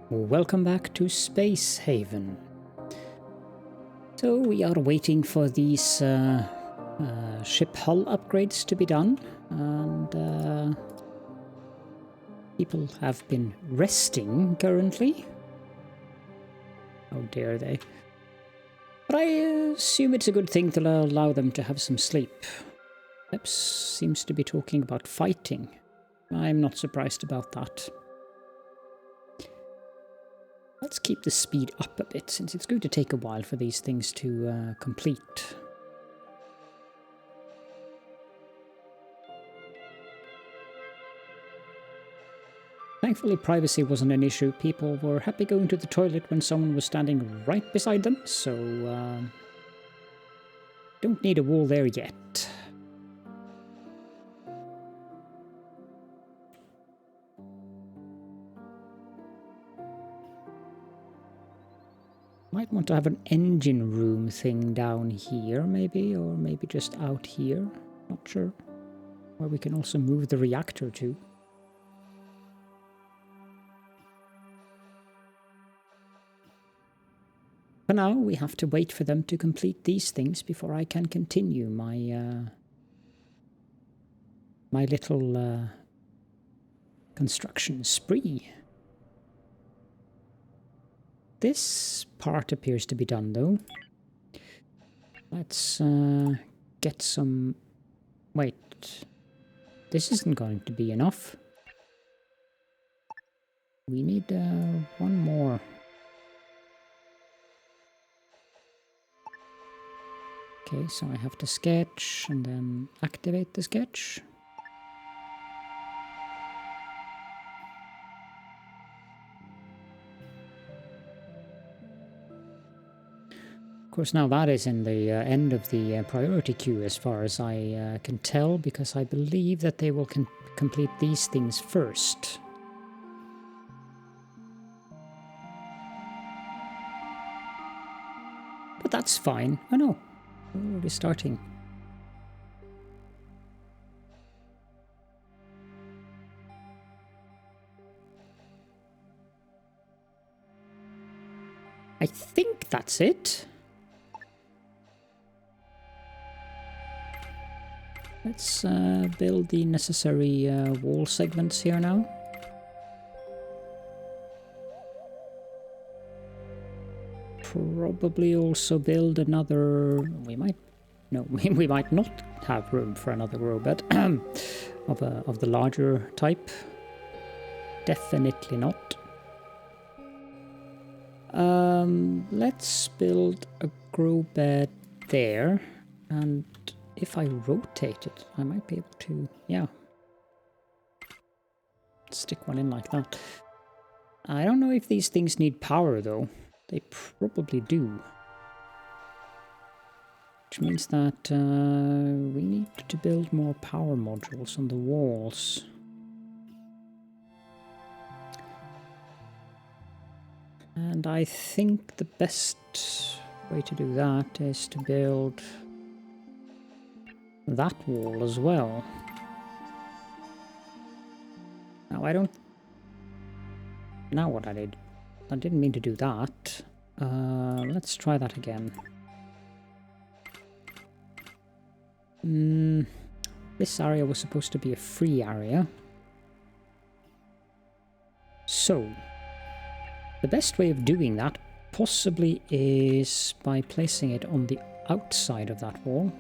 Welcome back to Space Haven. So we are waiting for these ship hull upgrades to be done, and people have been resting currently. How dare they? But I assume it's a good thing to allow them to have some sleep. Peps seems to be talking about fighting. I'm not surprised about that. Let's keep the speed up a bit, since it's going to take a while for these things to complete. Thankfully, privacy wasn't an issue. People were happy going to the toilet when someone was standing right beside them, so don't need a wall there yet. Might want to have an engine room thing down here, maybe, or maybe just out here. Not sure. Where we can also move the reactor to. For now, we have to wait for them to complete these things before I can continue my my little construction spree. This part appears to be done, though. Let's get some... Wait. This isn't going to be enough. We need one more. Okay, so I have to sketch and then activate the sketch. Of course, now that is in the end of the priority queue as far as I can tell, because I believe that they will complete these things first. But that's fine. Oh no, we're already starting. I think that's it. Let's build the necessary wall segments here now. Probably also build another... We might... No, we might not have room for another robot of the larger type. Definitely not. Let's build a grow bed there, and if I rotate it, I might be able to, yeah, stick one in like that. I don't know if these things need power, though. They probably do. Which means that we need to build more power modules on the walls. And I think the best way to do that is to build that wall as well. Now I don't... Now what I did? I didn't mean to do that. Let's try that again. This area was supposed to be a free area. So, the best way of doing that possibly is by placing it on the outside of that wall.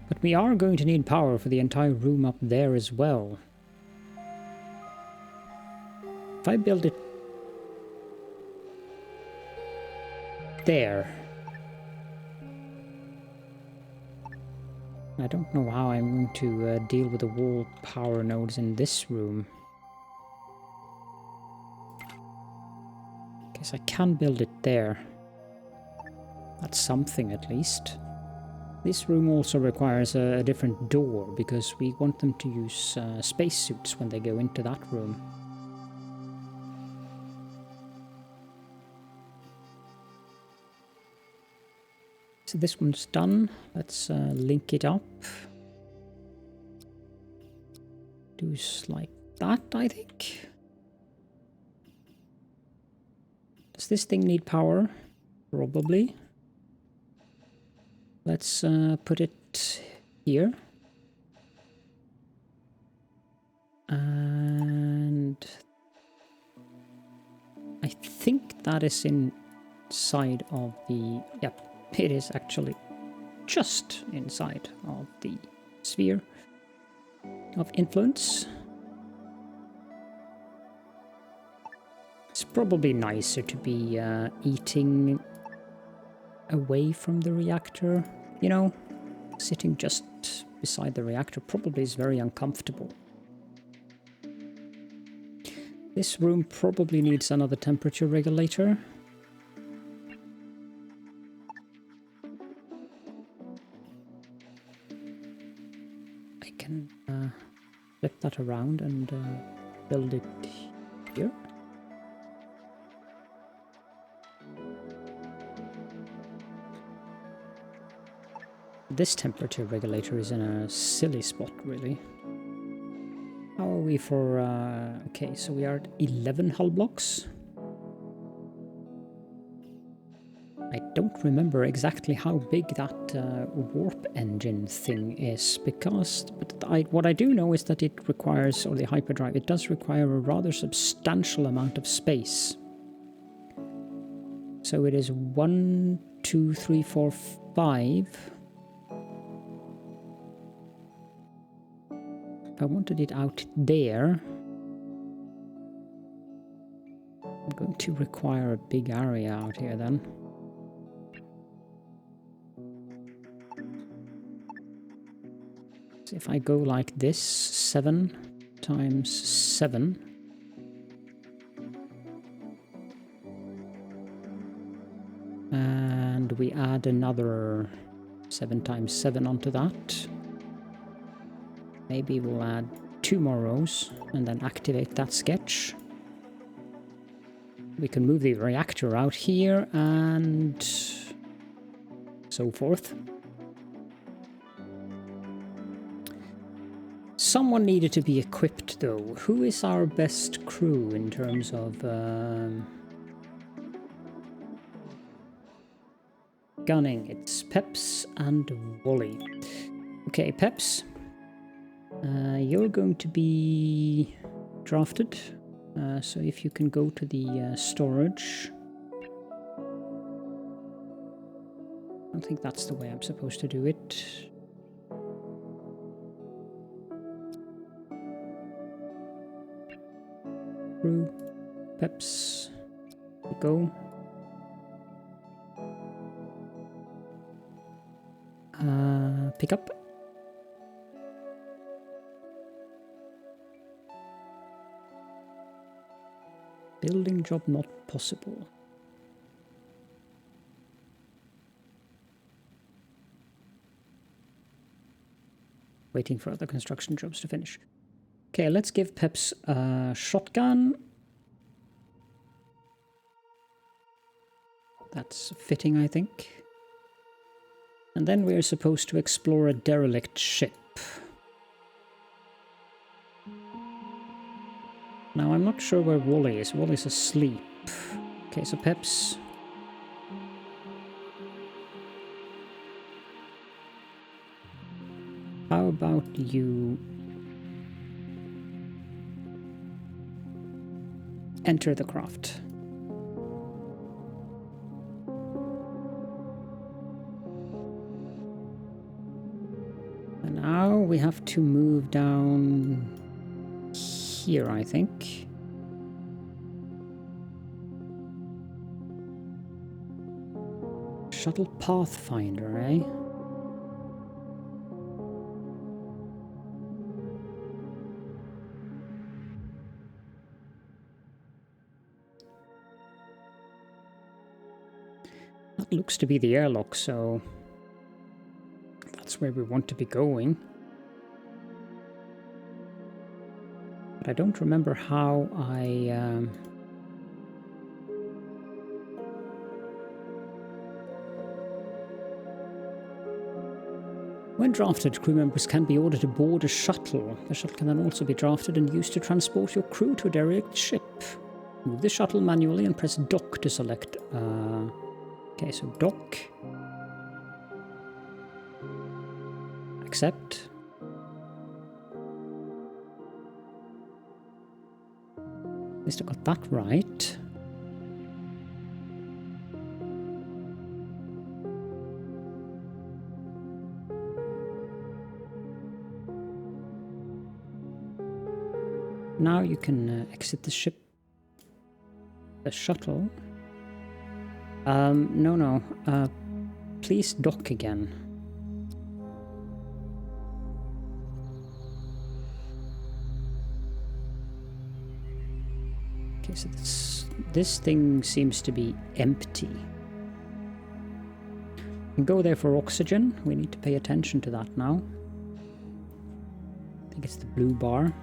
But we are going to need power for the entire room up there as well. If I build it there, I don't know how I'm going to deal with the wall power nodes in this room. Guess I can build it there. That's something at least. This room also requires a different door, because we want them to use spacesuits when they go into that room. So this one's done. Let's link it up. Do like that, I think. Does this thing need power? Probably. Let's put it here. And I think that is inside of the... Yep, it is actually just inside of the sphere of influence. It's probably nicer to be eating away from the reactor. You know, sitting just beside the reactor probably is very uncomfortable. This room probably needs another temperature regulator. I can flip that around and build it here. This temperature regulator is in a silly spot, really. How are we for... okay, so we are at 11 hull blocks. I don't remember exactly how big that warp engine thing is, because... But what I do know is that it requires, or the hyperdrive, it does require a rather substantial amount of space. So it is 1, 2, 3, 4, 5... I wanted it out there. I'm going to require a big area out here then. So if I go like this, 7 times 7. And we add another 7 times 7 onto that. Maybe we'll add 2 more rows and then activate that sketch. We can move the reactor out here and so forth. Someone needed to be equipped though. Who is our best crew in terms of gunning? It's Peps and Wally. Okay, Peps. You're going to be drafted, so if you can go to the storage. I don't think that's the way I'm supposed to do it. Crew, Peps, go. Pick up. Building job not possible. Waiting for other construction jobs to finish. Okay, let's give Peps a shotgun. That's fitting, I think. And then we're supposed to explore a derelict ship. Now, I'm not sure where Wally is. Wally's asleep. Okay, so Peps. How about you enter the craft? And now we have to move down here, I think. Shuttle Pathfinder, eh? That looks to be the airlock, so that's where we want to be going. But I don't remember how I... When drafted, crew members can be ordered to board a shuttle. The shuttle can then also be drafted and used to transport your crew to a derelict ship. Move the shuttle manually and press dock to select. Okay, so dock. Accept. At least I got that right. Now you can exit the ship. The shuttle. No. Please dock again. Okay, so this thing seems to be empty. You can go there for oxygen. We need to pay attention to that now. I think it's the blue bar.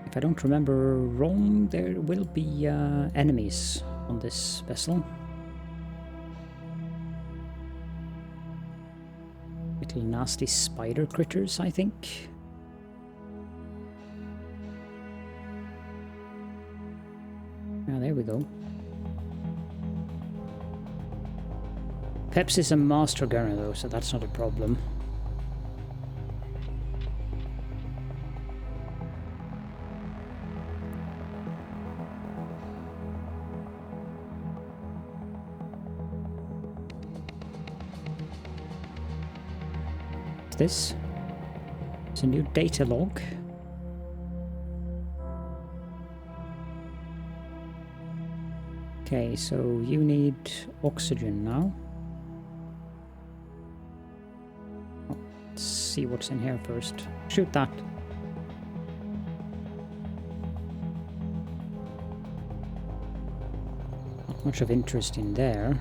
If I don't remember wrong, there will be enemies on this vessel. Little nasty spider critters, I think. Ah, there we go. Peps is a master gunner though, so that's not a problem. This. It's a new data log. Okay, so you need oxygen now. Oh, let's see what's in here first. Shoot that. Not much of interest in there.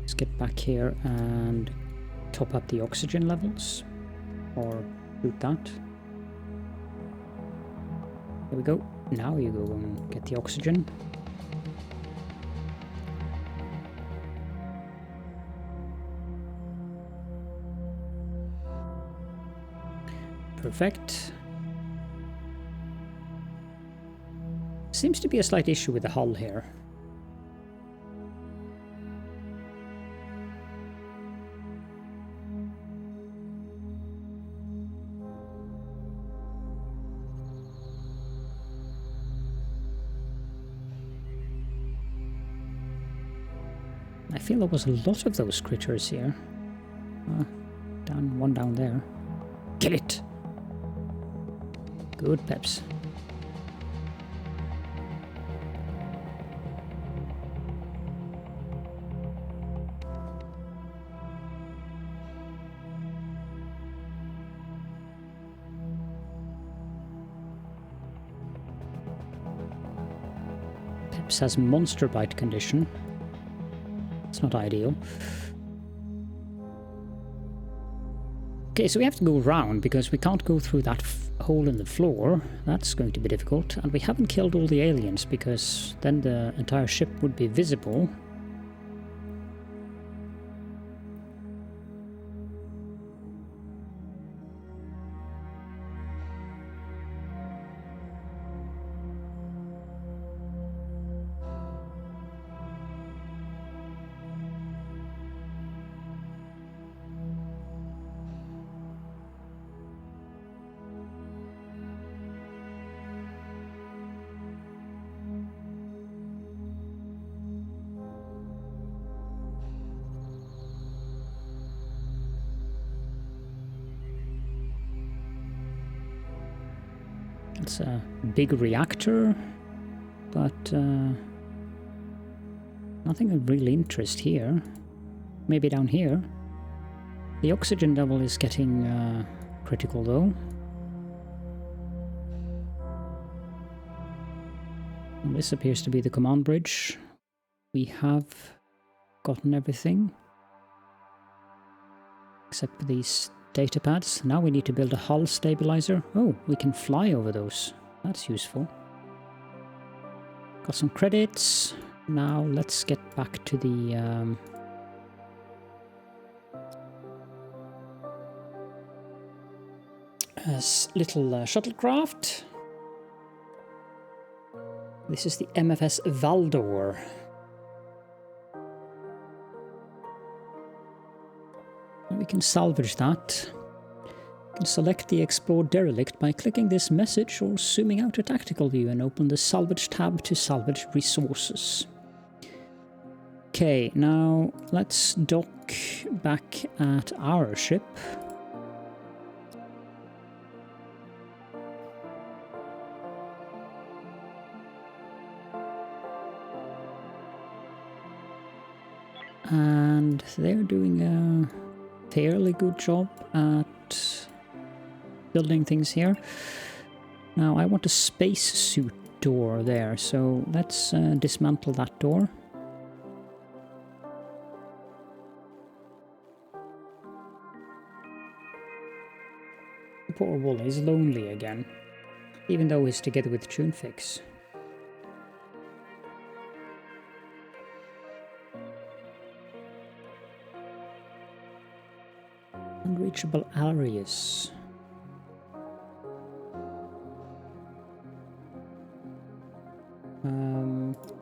Let's get back here and top up the oxygen levels, or shoot that. There we go. Now you go and get the oxygen. Perfect. Seems to be a slight issue with the hull here. I feel there was a lot of those critters here. One down there. Kill it! Good, Peps. Peps has monster bite condition. It's not ideal. Okay, so we have to go around because we can't go through that hole in the floor. That's going to be difficult. And we haven't killed all the aliens because then the entire ship would be visible. It's a big reactor, but nothing of real interest here. Maybe down here. The oxygen level is getting critical though. And this appears to be the command bridge. We have gotten everything except for these data pads. Now we need to build a hull stabilizer. Oh, we can fly over those. That's useful. Got some credits. Now let's get back to the little shuttlecraft. This is the MFS Valdor. We can salvage that. We can select the Explore Derelict by clicking this message or zooming out a tactical view and open the Salvage tab to salvage resources. Okay, now let's dock back at our ship. And they're doing a fairly good job at building things here. Now I want a spacesuit door there, so let's dismantle that door. Poor Wooly is lonely again, even though he's together with Tunefix. Unreachable areas.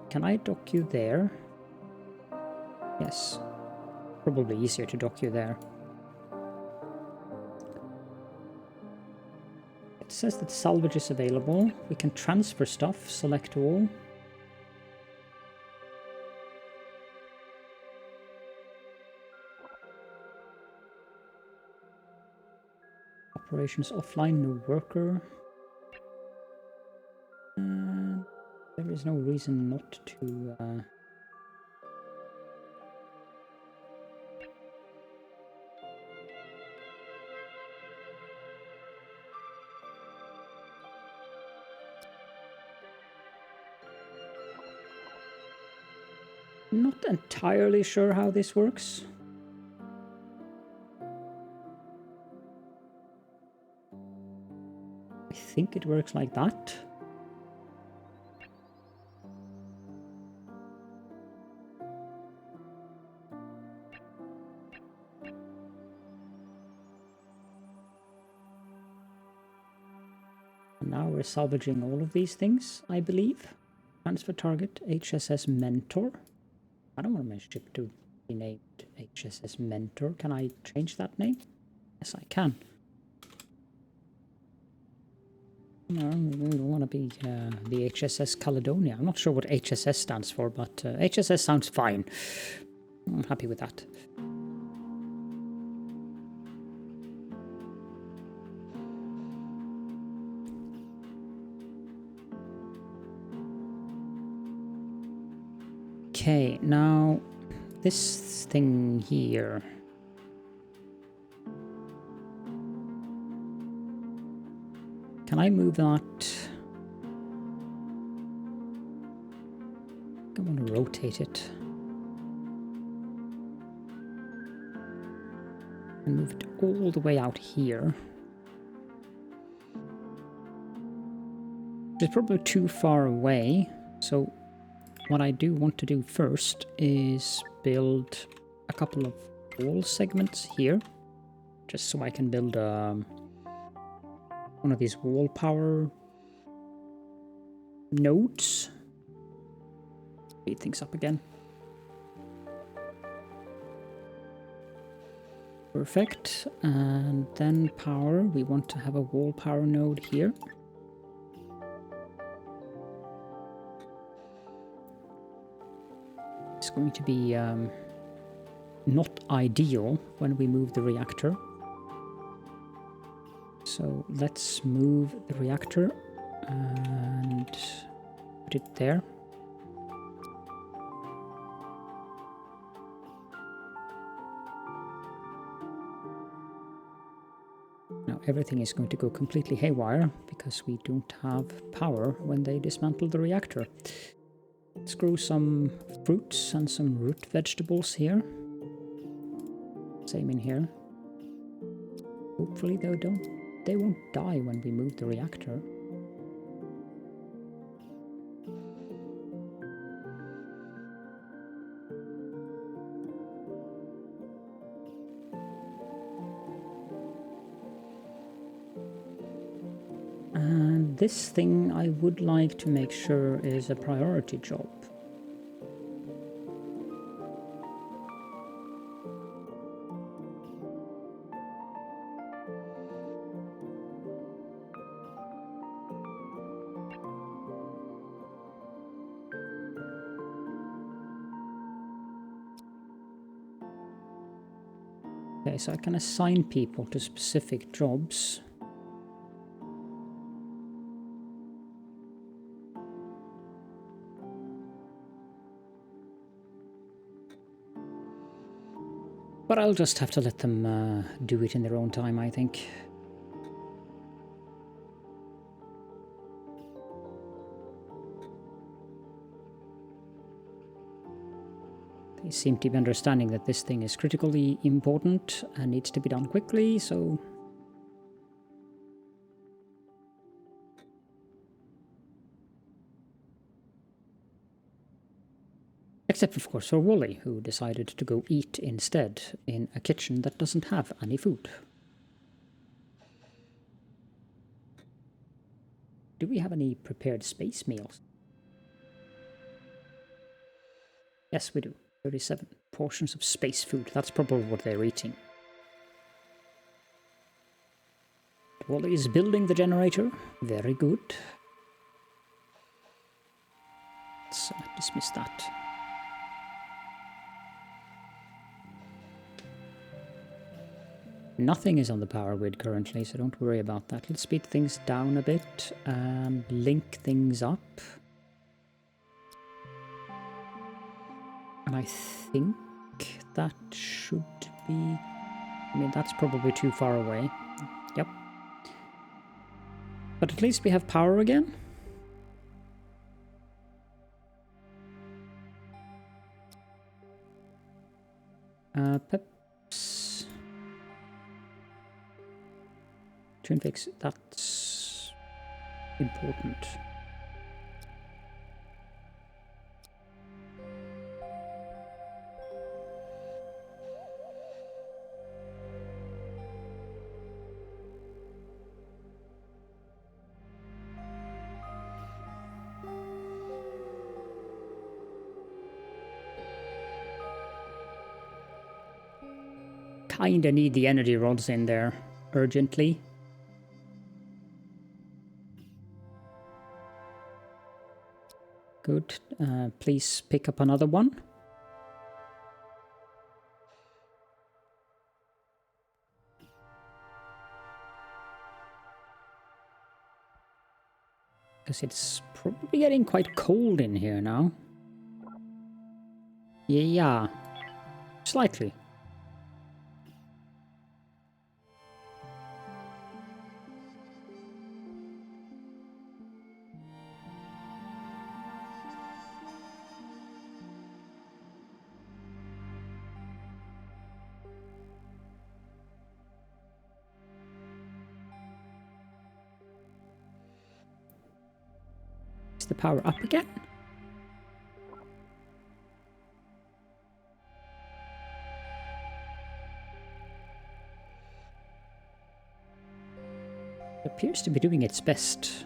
Can I dock you there? Yes. Probably easier to dock you there. It says that salvage is available. We can transfer stuff, select all. Operations offline, no worker. There is no reason not to... Not entirely sure how this works. I think it works like that. And now we're salvaging all of these things, I believe. Transfer target, HSS Mentor. I don't want my ship to be named HSS Mentor. Can I change that name? Yes, I can. No, we don't want to be the HSS Caledonia. I'm not sure what HSS stands for, but HSS sounds fine. I'm happy with that. Okay, now this thing here. Can I move that? I want to rotate it. And move it all the way out here. It's probably too far away, so what I do want to do first is build a couple of wall segments here, just so I can build one of these wall power nodes. Speed things up again. Perfect. And then power, we want to have a wall power node here. It's going to be not ideal when we move the reactor. So let's move the reactor and put it there. Now everything is going to go completely haywire because we don't have power when they dismantle the reactor. Let's grow some fruits and some root vegetables here. Same in here. Hopefully they won't die when we move the reactor. And this thing I would like to make sure is a priority job. Okay, so I can assign people to specific jobs. But I'll just have to let them do it in their own time, I think. They seem to be understanding that this thing is critically important and needs to be done quickly, so... Except, of course, for Wally, who decided to go eat instead in a kitchen that doesn't have any food. Do we have any prepared space meals? Yes, we do. 37 portions of space food. That's probably what they're eating. Wally is building the generator. Very good. Let's dismiss that. Nothing is on the power grid currently, so don't worry about that. Let's speed things down a bit and link things up. And I think that should be... I mean, that's probably too far away. Yep. But at least we have power again. Peps. Twin fix, that's important. Kinda need the energy rods in there urgently. Good. Please pick up another one. Because it's probably getting quite cold in here now. Yeah. Slightly. The power up again? It appears to be doing its best.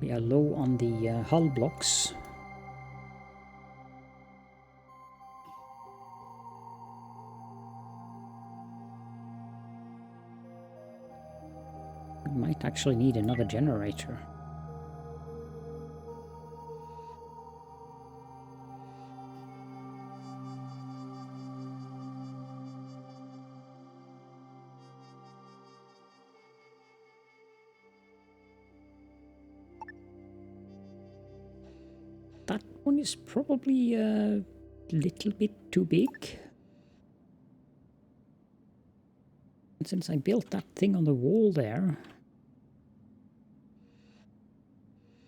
We are low on the hull blocks. We might actually need another generator. That one is probably a little bit too big. And since I built that thing on the wall there,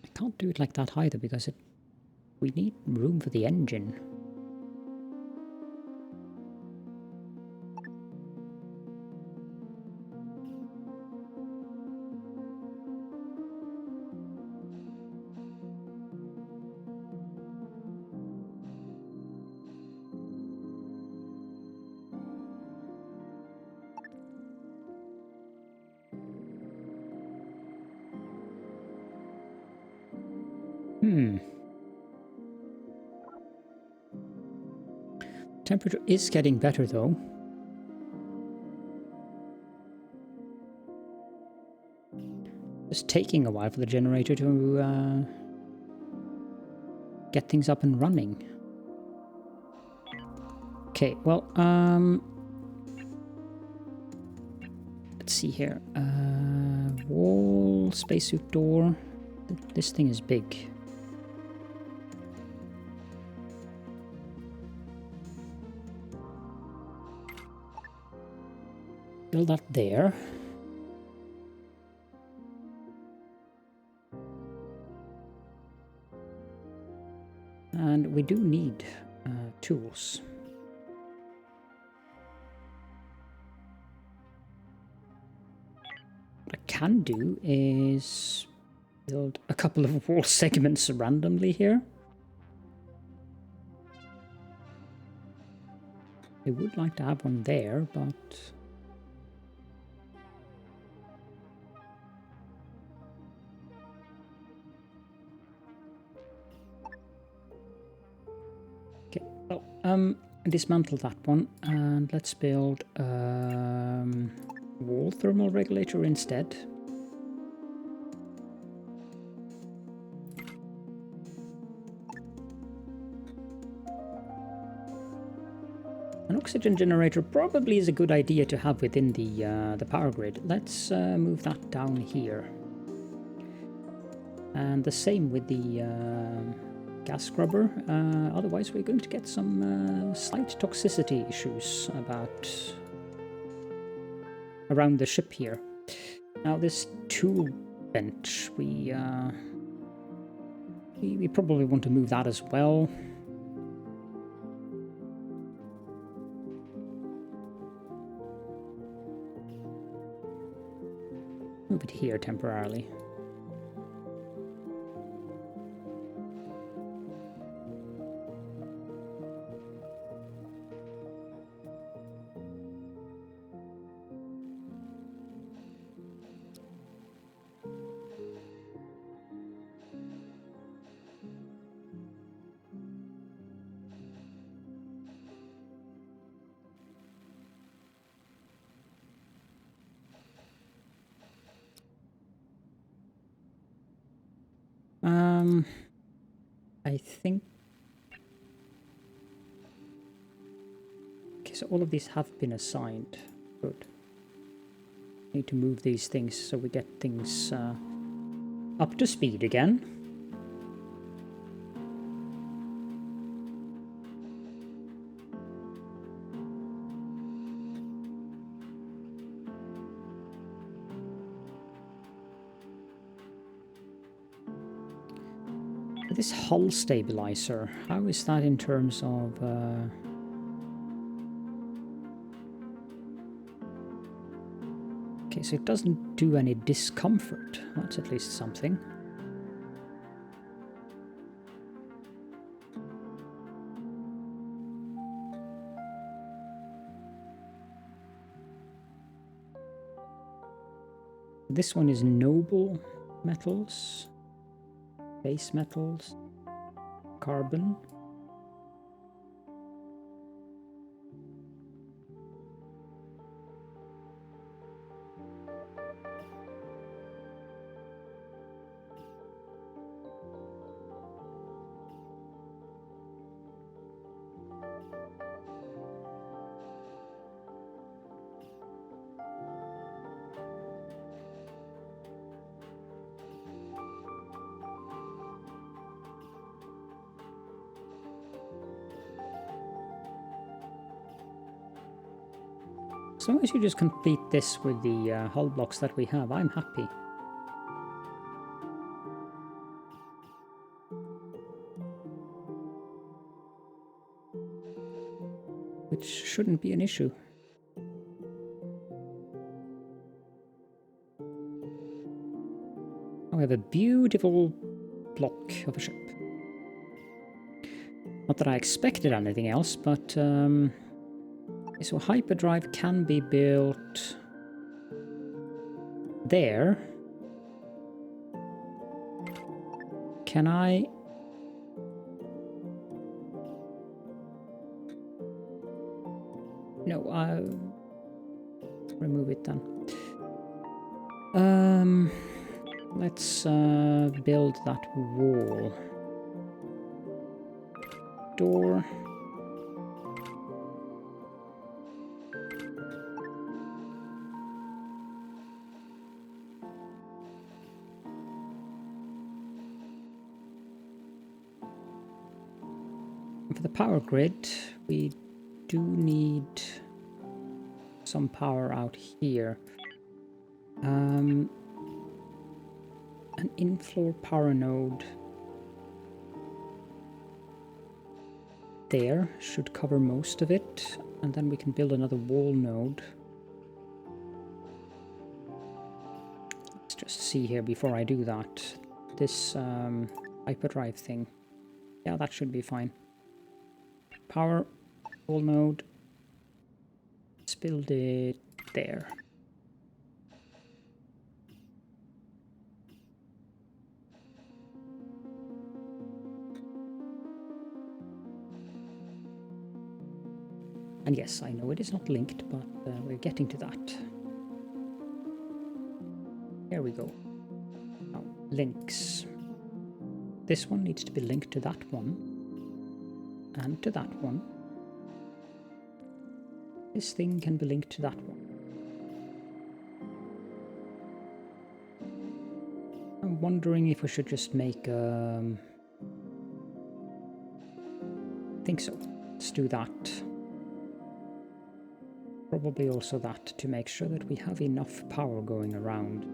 I can't do it like that either because we need room for the engine. Temperature is getting better though. It's taking a while for the generator to get things up and running. Okay, well, let's see here. Wall, spacesuit door. This thing is big. Build that there. And we do need tools. What I can do is build a couple of wall segments randomly here. I would like to have one there, but... Okay, well, dismantle that one, and let's build wall thermal regulator instead. An oxygen generator probably is a good idea to have within the power grid. Let's move that down here. And the same with the gas scrubber. Otherwise we're going to get some slight toxicity issues around the ship here. Now this tool bench, we probably want to move that as well. Move it here temporarily. I think... Okay, so all of these have been assigned. Good. Need to move these things so we get things up to speed again. This hull stabilizer, how is that in terms of... Okay, so it doesn't do any discomfort. That's at least something. This one is noble metals. Base metals, carbon. As long as you just complete this with the hull blocks that we have, I'm happy. Which shouldn't be an issue. We have a beautiful block of a ship. Not that I expected anything else, but... So hyperdrive can be built there. Can I... No, remove it then. Let's build that wall. Door. For the power grid, we do need some power out here. An in-floor power node there should cover most of it, and then we can build another wall node. Let's just see here before I do that. This hyperdrive thing. Yeah, that should be fine. Power wall node. Let's build it there. And yes, I know it is not linked, but we're getting to that. There we go. Now, links. This one needs to be linked to that one. And to that one. This thing can be linked to that one. I'm wondering if we should just make I think so. Let's do that. Probably also that to make sure that we have enough power going around.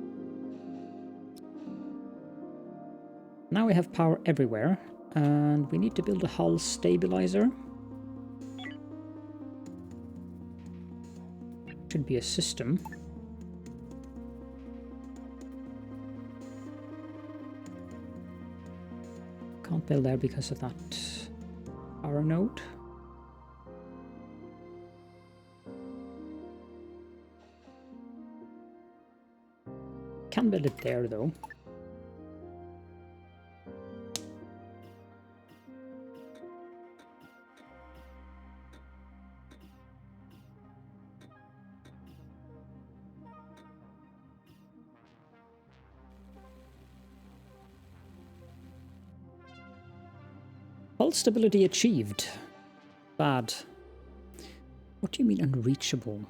Now we have power everywhere, and we need to build a hull stabilizer. Should be a system. Can't build there because of that power node. Can build it there though. Hull stability achieved. Bad. What do you mean unreachable?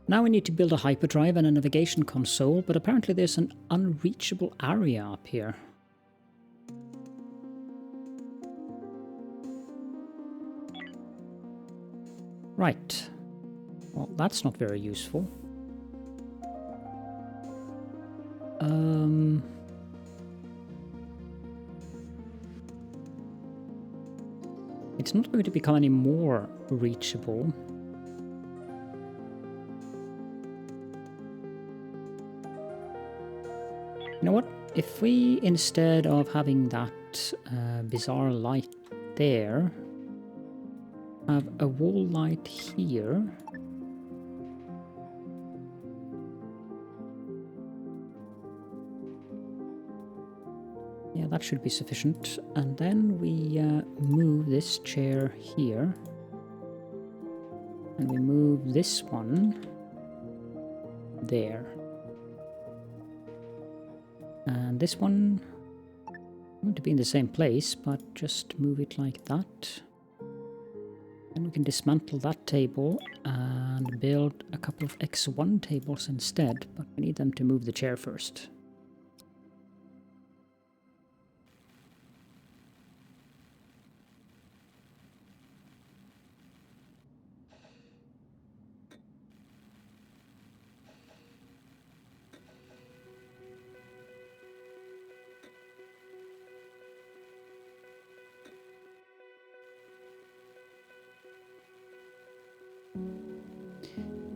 Now we need to build a hyperdrive and a navigation console, but apparently there's an unreachable area up here. Right. Well, that's not very useful. It's not going to become any more reachable. You know what? If we, instead of having that bizarre light there, have a wall light here. Yeah, that should be sufficient. And then we move this chair here. And we move this one there. And this one, going to be in the same place, but just move it like that. And we can dismantle that table and build a couple of X1 tables instead, but we need them to move the chair first.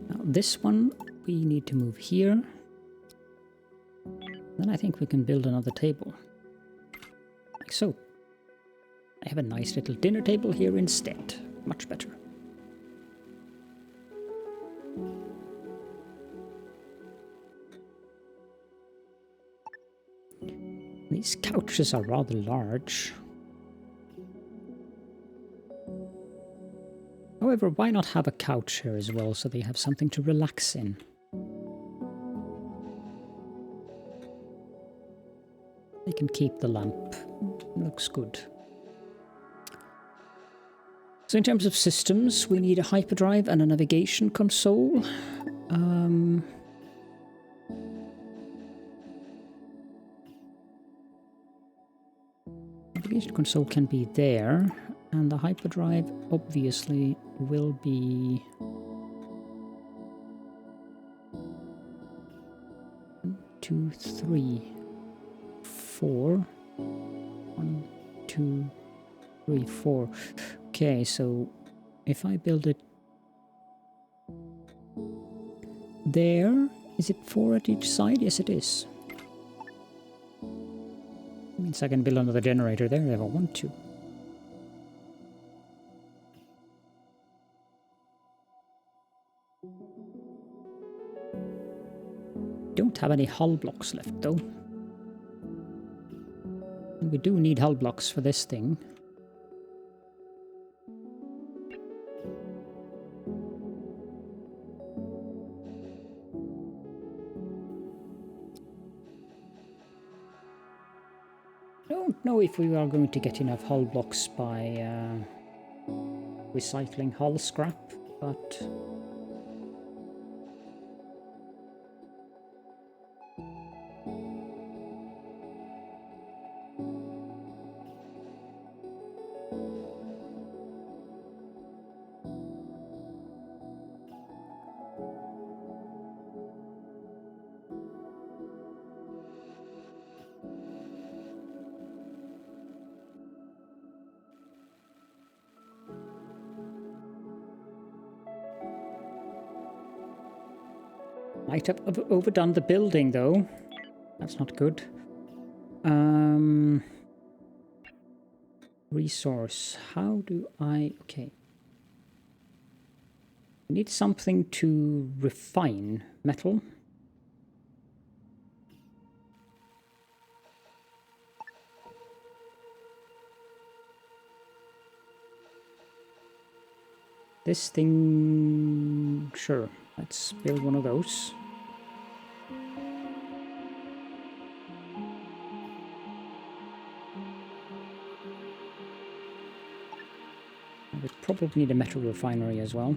Now this one we need to move here. Then I think we can build another table. Like so. I have a nice little dinner table here instead. Much better. These couches are rather large. However, why not have a couch here as well, so they have something to relax in? They can keep the lamp. Looks good. So in terms of systems, we need a hyperdrive and a navigation console. Navigation console can be there, and the hyperdrive obviously will be 1, 2, 3, 4. 1, 2, 3, 4. Okay, so if I build it there, is it 4 at each side? Yes, it is. Means I can build another generator there if I want to. Don't have any hull blocks left though. And we do need hull blocks for this thing. Don't know if we are going to get enough hull blocks by recycling hull scrap, but might have overdone the building, though. That's not good. Resource. How do I... Okay. I need something to refine metal. This thing... Sure. Let's build one of those. We probably need a metal refinery as well.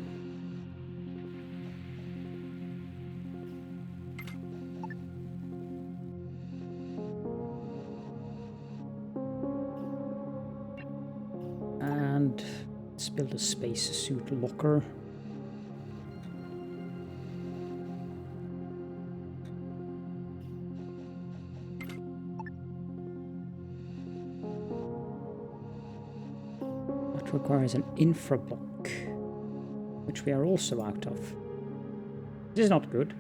And let's build a spacesuit locker. Requires an infra block, which we are also out of. This is not good.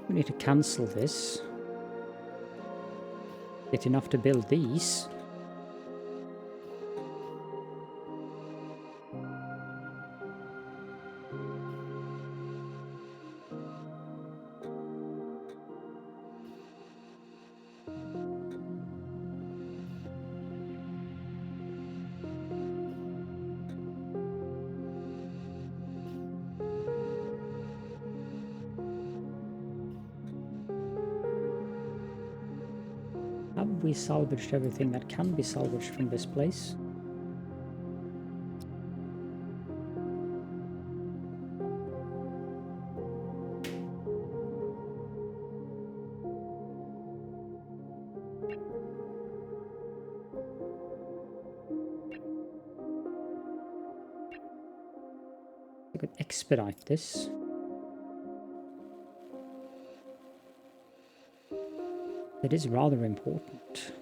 We need to cancel this. Get enough to build these. Have we salvaged everything that can be salvaged from this place? I could expedite this. It is rather important.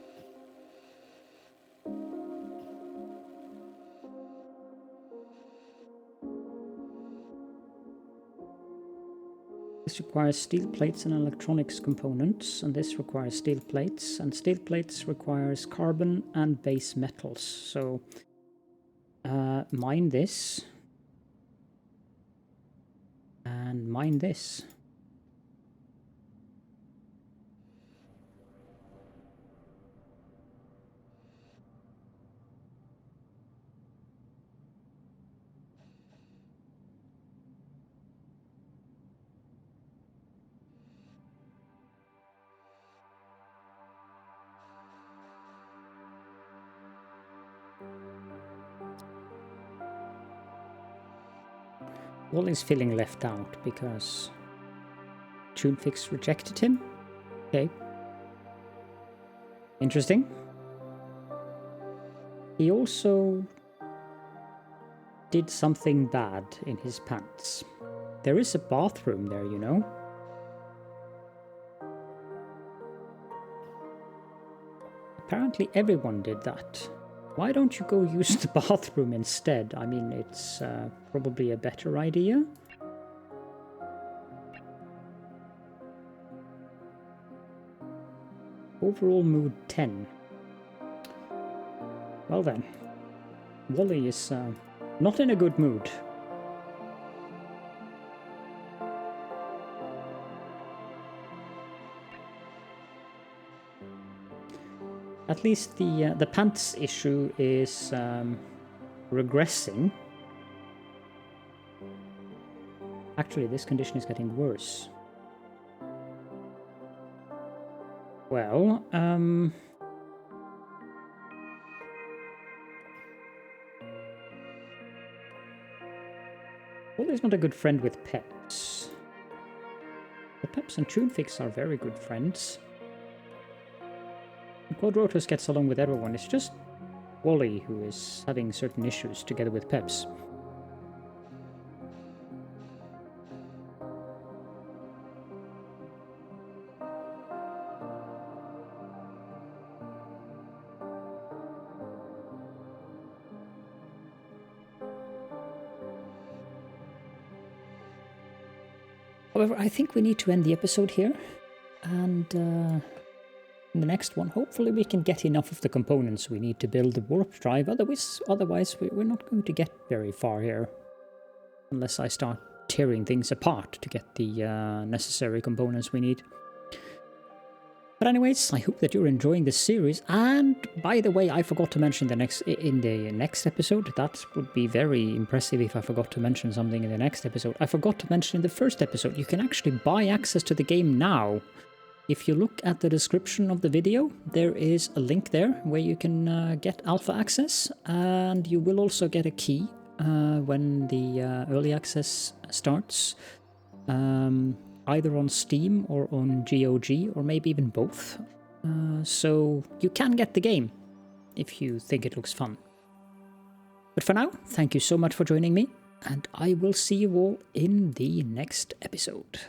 This requires steel plates and electronics components, and this requires steel plates, and steel plates requires carbon and base metals. So mine this, and mine this. Wally's feeling left out because Tunefix rejected him. Okay. Interesting. He also did something bad in his pants. There is a bathroom there, you know. Apparently everyone did that. Why don't you go use the bathroom instead? I mean, it's probably a better idea. Overall mood 10. Well then, Wally is not in a good mood. At least the pants issue is regressing. Actually, this condition is getting worse. Well, Wally's not a good friend with Peps. The Peps and Tunefix are very good friends. Quadrotus gets along with everyone. It's just Wally who is having certain issues together with Peps. However, I think we need to end the episode here, and in the next one, hopefully we can get enough of the components we need to build the warp drive. Otherwise we're not going to get very far here. Unless I start tearing things apart to get the necessary components we need. But anyways, I hope that you're enjoying this series. And by the way, I forgot to mention in the next episode. That would be very impressive if I forgot to mention something in the next episode. I forgot to mention in the first episode, you can actually buy access to the game now. If you look at the description of the video, there is a link there where you can get alpha access, and you will also get a key when the early access starts, either on Steam or on GOG, or maybe even both. So you can get the game if you think it looks fun. But for now, thank you so much for joining me, and I will see you all in the next episode.